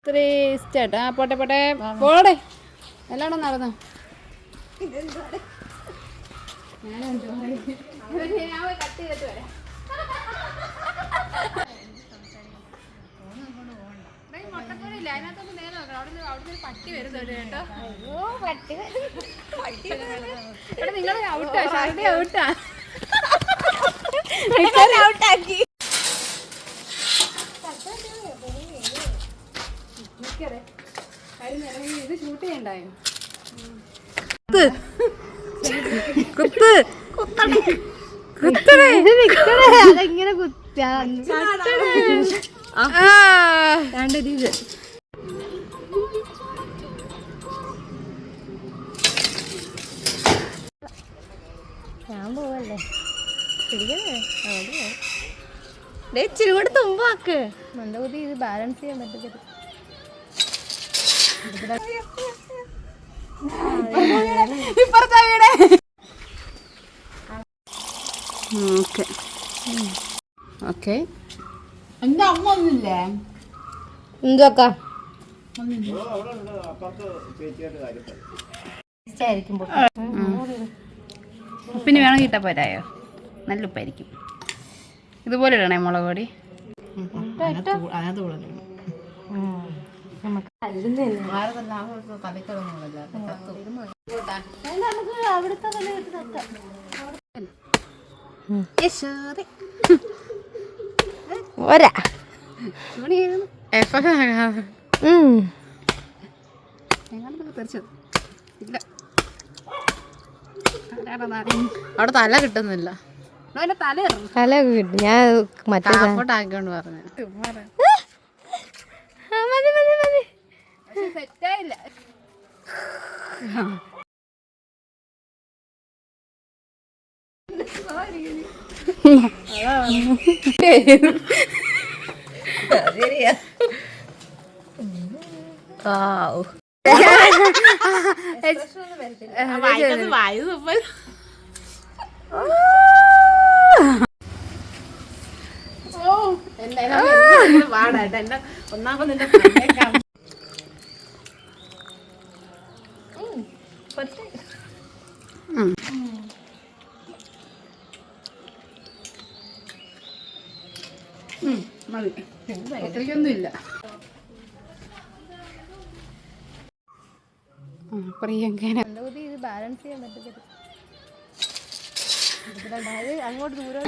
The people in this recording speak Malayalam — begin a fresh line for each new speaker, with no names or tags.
ചേട്ടാ പോട്ടെ പോട്ടെ പോടെ എല്ലായിടും നടന്നോ. കട്ട് ചെയ്തിട്ട് വരാം. മുട്ടക്കോഴില്ല അതിനകത്തൊന്ന് നേരെ നോക്കണം. അവിടുന്ന് ഒരു പട്ടി വരുന്നുണ്ട് കേട്ടോ. നിങ്ങൾ ഔട്ടാ ഷാരുടെ ഔട്ടാ ഔട്ടാക്കി. ഇത് ഷൂട്ട് ചെയ്യണ്ടായോ? കുത്ത് കുത്തണേ അതെങ്ങനെ കുത്തിയത്.
ഞാൻ പോവല്ലേ പിടിക്കണേ ഇച്ചിരി കൂടെ തുമ്പാക്ക് മന്ദബുദ്ധി. ഇത് ബാലൻസ് ചെയ്യാൻ പറ്റത്തില്ല.
ഓക്കെ എന്താ അമ്മ ഒന്നുമില്ലേ?
എന്തൊക്കെ
ഉപ്പിന് വേണമെങ്കിൽ ഇട്ടാൽ പോരായോ? നല്ല ഉപ്പായിരിക്കും. ഇതുപോലെ ഇടണേ മുളക് പൊടി.
ഒരാ
അവിടെ തല കിട്ടുന്നില്ല.
തല കിട്ടും. ഞാൻ മറ്റേ
ആക്കിക്കൊണ്ട് പറഞ്ഞു സെറ്റായില്ല. പാടായിട്ട് എന്റെ ഒന്നാമത് നിന്റെ മതി. ഒത്തിരിക്കൊന്നുമില്ല.
മന്ദബുദ്ധി. ഇത് ബാലൻസ് ചെയ്യാൻ പറ്റത്തില്ല. അങ്ങോട്ട് ദൂരം